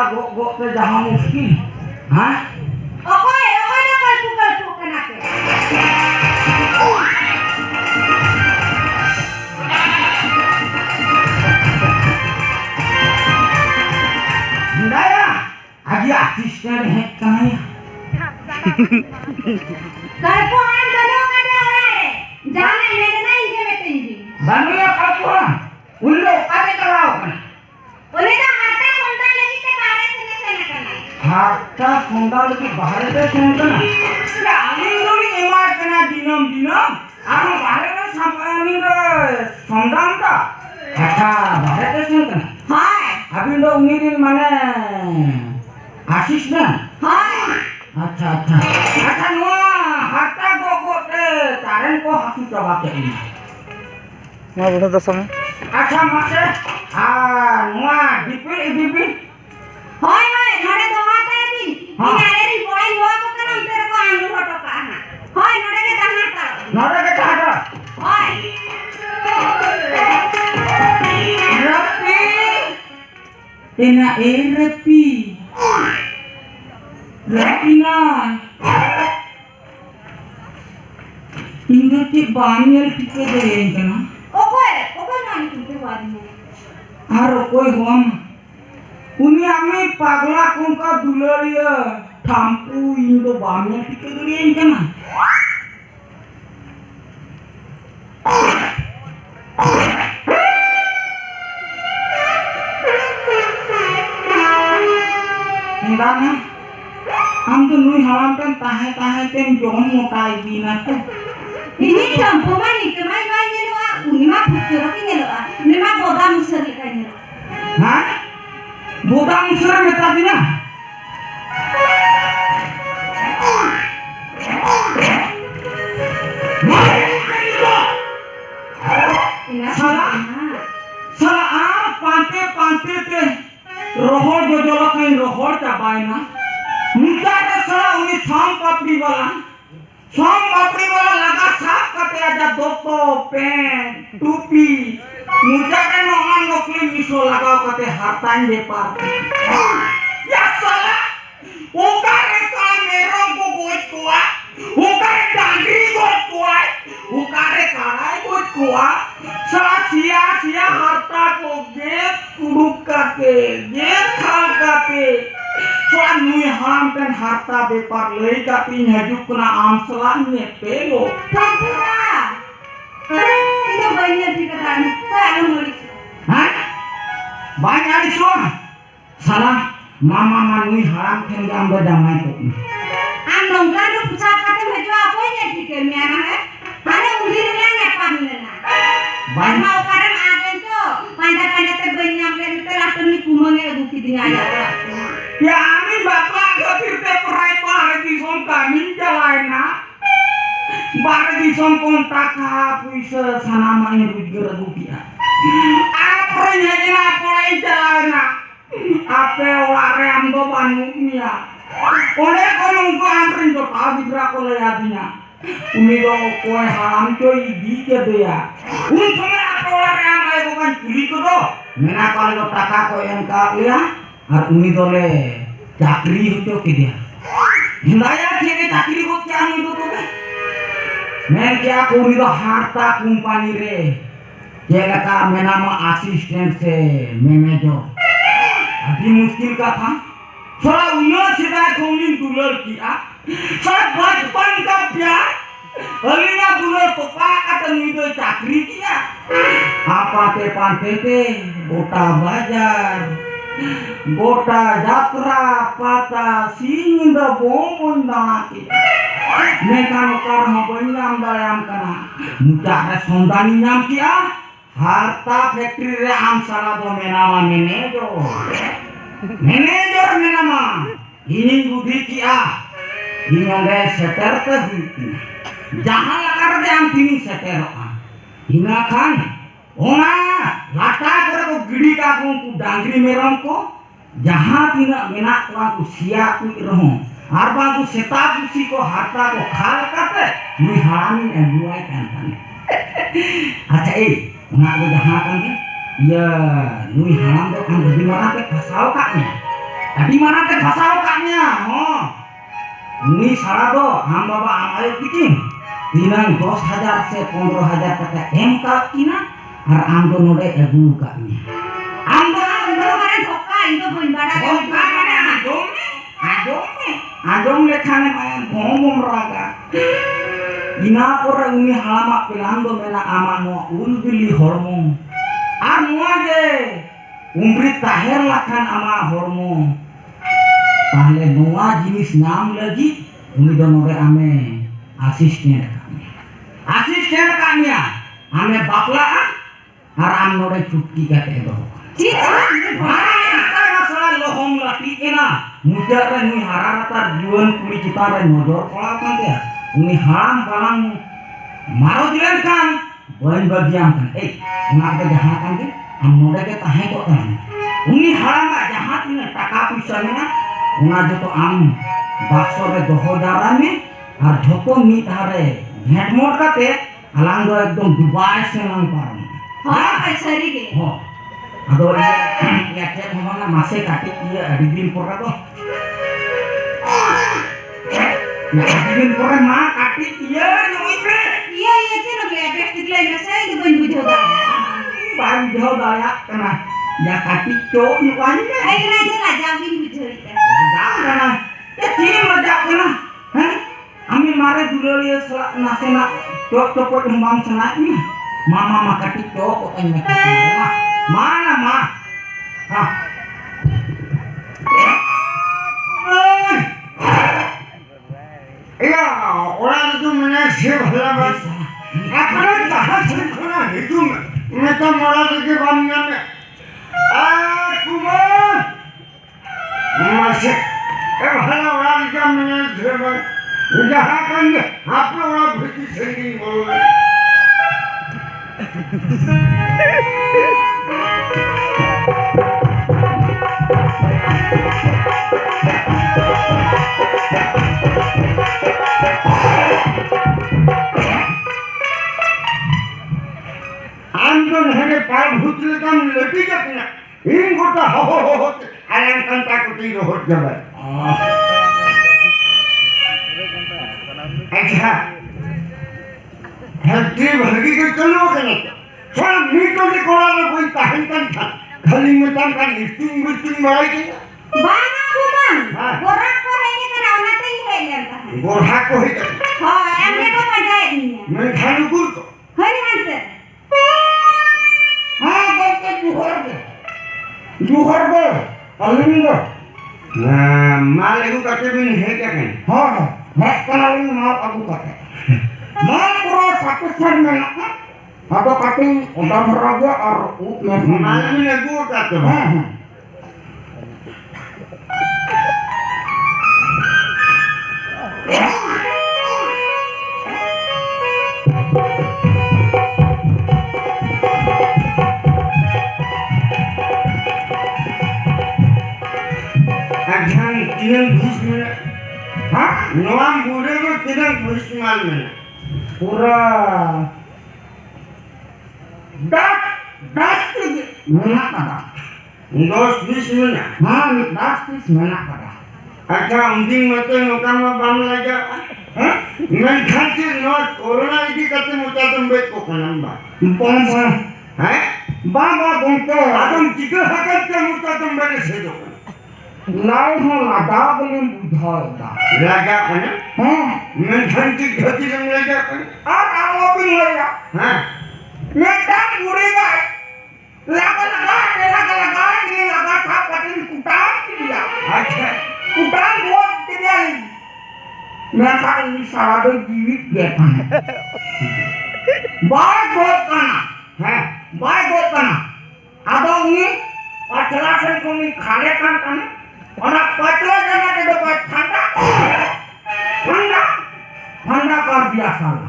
harta gok ke jaha miskin. Hah? Okoy na kalpu kanake. Ndaya, agi artisnya deh kaya. Kalpu an bano kada orare. Jana medana inge metenji. Banu ya kalpuan. Ullo ade kalau kan. Ole da harta konda lagi te bare sene sene kana. Harta konda lagi bahar te sene kana. Ya angin dulu emak kena dinam. Aku bahar te sampai angin deh. Sondang ta. Acha bahar te sene kana. Hai. Abi lo ngirin mana? Asis na. Hai. Acha nuah harta gok te taren ko hasu coba ke ini. Mau bener sama? Acha mase nuah dipil. Hai nore dohata din. Inare ri boy ho ko kana untere ko anu hoto ka ha. Hai nore ke tahata. Nora ke tahata. Hai. Rapi. Ena rapi. Rapina. Indo ti banyal tike de kana. Okoy nani kinte wadi. Aro koi hom. Uni ami pagla kongka dularia thampu indo banyal tike de kana. Indahnya, am tu nui halam kan tahe tem jom motai bina tu. Ini campu mani kemai banyak loa. Uni mah putih ini loa. Ini mah boda musir kayaknya. Hah? Bodang musra beta bina. Salah pante te rohor jojolo kain rohor cabai na. Muka ke salah uni sam papri wala laga sap kate aja doto pen tupi. Muka ke nongan ngokli miso lagau kate hartan depar. Ya salah. Uka ke salah merong ko goit kuat. Uka ke dandi goit kuat. Uka ke karai goit kuat. Salah sia harta ko get kuduk kate get khal kate. Soal nui haram kan harta bepar lei kati nyajuk kena amselan pelo. Tampura. Ini banyak dikatakan. Saya nulis. Hah? Banyak di soal. Salah mama manui haram kan gambar damai kok. Anong kan lu pusat kata baju apa nya dikemia nah. Ada undurnya ngepan lena. Banyak. Mau kadang agen tuh. Pandai terbanyak dan terlalu ni kumangnya bukti dengan ayat. Ya ami bapak ketir te perai bare di som kami jalaina. Bare di som kontak ha puisa sanama ini rupiah. Aprenya ina polai jalaina. Ape ware amdo banumia. Ole kono ko amrin to tabi brako le adinya. Uni do koe haram coy di ke dia. Un sama ape ware amai bukan culi ko do. Mena kali ko taka ko yang ka ya. Har uni dole चाकरी हो के दिया हिंदाया के चाकरी को क्या नहीं दो तुम्हें मैं क्या कोई तो हारता कंपनी रे जेला का मैं नाम असिस्टेंट से मैनेजर अभी मुश्किल का था थोड़ा उन्नत सीधा कौन डॉलर किया सब बचपन का प्यार अलीना डॉलर तो पाका तो नहीं तो चाकरी किया आप पाते थे गोटा बाजार गोटा यात्रा पाता सिंह बोम दाकी मेकानो कर हम बनियाम दायाम कना मुचारे सोंदानी नाम किया harta factory re am sala do menama manager menama ini budi kia ini onde setter ke jahan lakar de am tini setter hina kan ona lata kore ko gidi ka ko dangri meram ko jahan tina menak ko sia ku roh ar ba ko seta kusi ko harta ko khal kate ni harami enduai kan acha nak ko jahan kan ya nui haram do kan lebih marah ke pasal kaknya Adi mana teh fasau kaknya, oh. Ini salah do, am baba am ayo kiting. Tinang 10,000 se 15,000 taka MK kina, ar am do node agu kaknya. Am do mana dhokka itu bunda adong lekhane main ngomong raga. Ina pore uni halama pilando mena amano ulbili hormon. Ar muage umri taher lakan ama hormon. Tahle noa jenis nyam lagi uni donore ame asisten kami. Asisten kami ya. Ame bakla ar am nore cuti kate do. Masalah lohong lati ena muda kan ni hararata juan kuli kita ren modor pola kan dia uni haram palang maro dilan kan bain bagian kan ngapa jahat kan dia amoda ke tahe kok kan uni haram jahat ni taka pisa na una joto am bakso re doho darane ar joto ni thare घेट मोड़ काते alang do ekdom dubai se nang param ha sari ge ho ado ya cek homana masih katik iya adidin pora to ya adidin pora ma katik iya nyuipe iya ti no le best le masa itu ban bujho da ban bujho da ya kana ya katik cok nyuanya ai na je la jawin bujho ita jam kana ya tim majak kana ha ami mare dulu liya nasena cok copot embang senaknya mama ma katik cok kok enak mana ma ha iya orang itu menasih balaban apa tahan sempurna itu mereka malah lagi bangunnya kumar masih bala orang itu menasih balaban jahat kan apa orang berarti sendiri boleh Anton hene par bhutle kam leti jakna in gota ho alang kan takuti rohot jabat अच्छा हल्दी भलगी के चलो कने थोड़ा मीठो के Cola में कोई ताहन तन था खाली में तन का लिफ्टिंग मारी के bana kuman हाँ। gorak ko hene kana ona tai helan ta गोढ़ा को ही ha amne ko pajae ni मैं खालू गुर को hari hanse हाँ बोलते जुहर बे अलिंग ना माल एगो कटे बिन है क्या कने हाँ है कनालिंग माल अगु कटे माल पूरा साकुसर में ना अदो कटिंग उधर भरागे और ऊप में माल बिन एगो कटे हाँ हाँ अजान तीन घुस में हाँ नवाम बूढ़े में तीन घुस माल में पूरा 10 महीना का 10-20 मिनट हाँ 10-20 महीना का अच्छा उन्दिंग मते नोका में बाम लगा हाँ मैं खाती नोट कोरोना इदी करते मुता तुम बेट को कनंबा कौन कौन हैं बाबा घूमते आदम चिकन हकत के मुता तुम बेट से दो लाई हो लगा बोले बुझाएगा लगा कने हाँ मैं घंटी घटी रंग लगा कने और आओ भी लगा हां मैं तब पूरी गए लगा नहीं लगा था पतिन कुटाम किया अच्छा कुटाम बहुत किया मैं कहा ini salah दो जीवित देखा बाय बहुत करना हां बाय बहुत करना आदो ini pacelasan kami khale kan kan anak pacela jana ke depan ठंडा कर दिया साला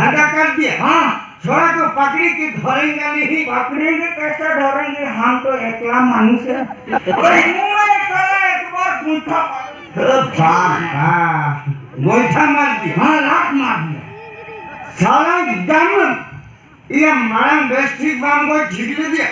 लगा कर दिया हाँ छोरा को पकड़ी के धरेंगे नहीं पकड़ेंगे कैसे डरेंगे हम तो एकला मानुष है अरे मुंह में साला एक बार गूंठा गोईठा मार दिया हाँ लात मार दिया साला दम ये मारम बेस्टिक बाम को झिकले दिया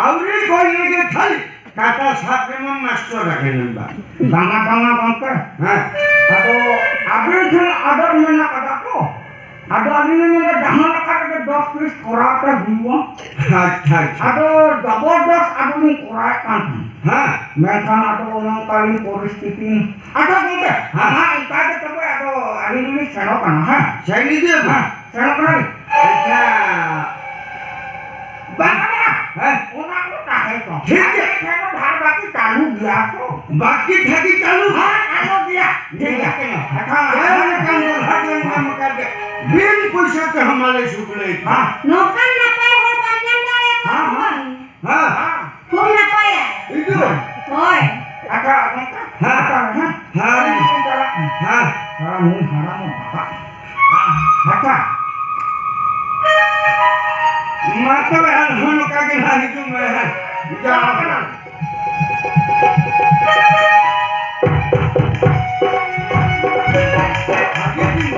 और कोई लेके खाली kata sapi mah master lagi nembak. Banga-banga bangke. Hah? Aduh, abis ada menak ada ko. Ada ini mana jangan ada dokter korak teh buang. Hahaha. Aduh, double dose aduh ni korak kan. Hah? Mekan aduh orang kali polis tipping. Ada bangke. Hah, itu ada coba aduh ini selokan ha. Saya ini dia mah. Selokan. Acha. Banga. Hah? Orang tu tak itu. ठीक है। Saya harga kita lu biasa. बाकी ठगी चालू Ah, kalau dia. ठीक है Dia. क्या काम कर काम कर दे बिन पैसा के हमारे शुक्ल Ah, Nokan napai hor panjang dale ko. Ha, ha. हाँ ah. Kum napai ya? itu Hoy. Ada bangke. Ha. Ada ha. हाँ हाँ Haram haram bapak. Ah, baca. मतलब हम का के ना हिजू में है जा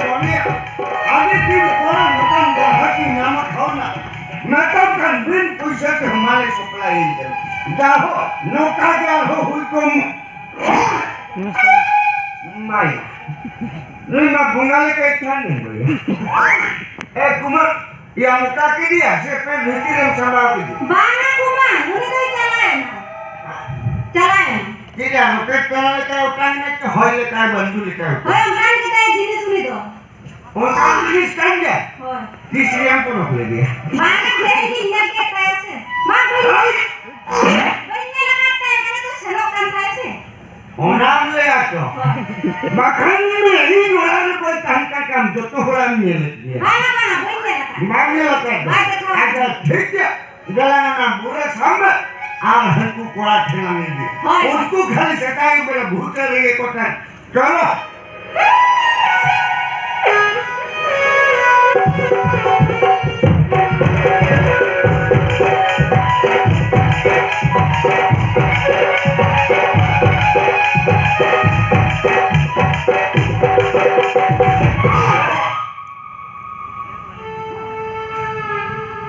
आगे दिन कोना मकान हकी नाम खाओना मैं तो कर बिन पैसा के हमारे सप्लाई जाओ नौका क्या हो हुई तुम माई नहीं मैं बंगाली का इतना नहीं बोले ए Kumar yang kaki dia siapa bikin yang sama begitu Banga kuma, muni koi chalayan. Chalayan. tidak mungkin kalau kau tanya ke hoy kau bantu kau Hoy amran kita jinis uni do. orang tulis kan dia Hoy. di sini yang pun boleh dia Banga beri hinjar ke kaya se. Ma koi koi. Koi ne lagata hai mane to selokan kaya se. orang lihat tu bahkan ini orang kau tangka kam jodoh orang milik dia Banga banga koi ne lagata. Mana letak? Ada tiga dalam nama bulan sama. Aku kuat dengan ini. Untuk kali sekali berbuka lagi kota. Kalau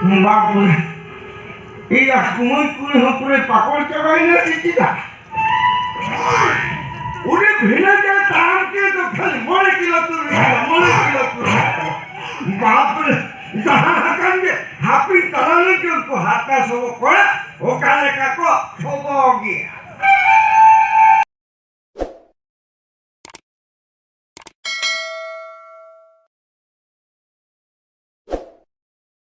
Mbak iya, kumui pakol cobain nasi tidak.